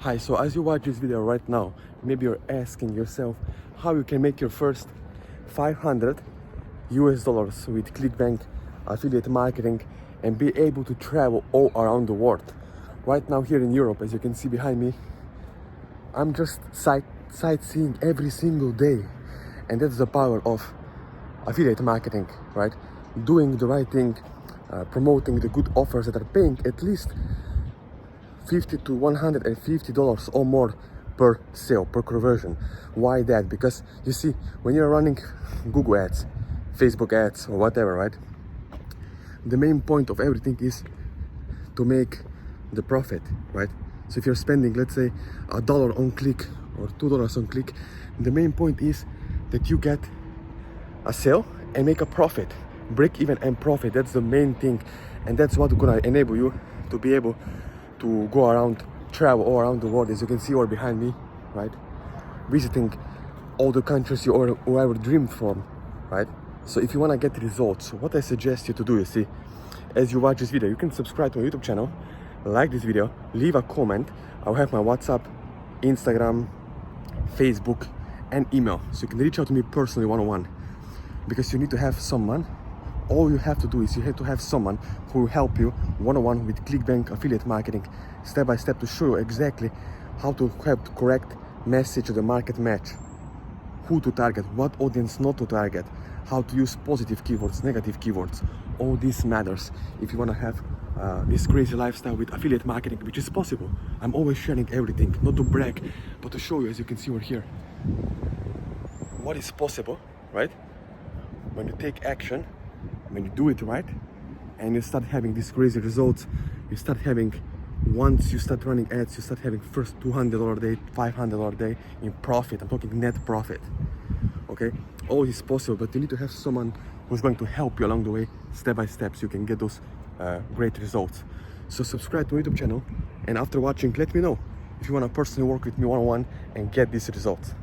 Hi, so as you watch this video right now, maybe you're asking yourself how you can make your first $500 with Clickbank affiliate marketing and be able to travel all around the world. Right now here in Europe, as you can see behind me, I'm just sightseeing every single day, and that's the power of affiliate marketing, right? Doing the right thing, promoting the good offers that are paying at least $50 to $150 or more per sale, per conversion. Why that? Because you see, when you're running Google ads, Facebook ads, or whatever, right? The main point of everything is to make the profit, right? So if you're spending, let's say, $1 on click or $2 on click, the main point is that you get a sale and make a profit, break even and profit. That's the main thing, and that's what gonna enable you to be able to go around, travel all around the world, as you can see or behind me, right? Visiting all the countries you ever dreamed from, right? So if you want to get results, what I suggest you to do, you see, as you watch this video, you can subscribe to my YouTube channel, like this video, leave a comment. I'll have my WhatsApp, Instagram, Facebook, and email, so you can reach out to me personally one-on-one, because you need to have someone. All you have to do is you have to have someone who will help you one-on-one with Clickbank affiliate marketing, step by step, to show you exactly how to have the correct message to the market match, who to target, what audience not to target, how to use positive keywords, negative keywords. All this matters if you want to have this crazy lifestyle with affiliate marketing, which is possible. I'm always sharing everything, not to brag, but to show you, as you can see over here, what is possible, right? When you take action, when you do it right, and you start having these crazy results. You start having, once you start running ads, you start having first $200 a day, $500 a day in profit. I'm talking net profit, okay? All is possible, but you need to have someone who's going to help you along the way, step by step, so you can get those great results. So subscribe to my YouTube channel, and after watching, let me know if you want to personally work with me one-on-one and get these results.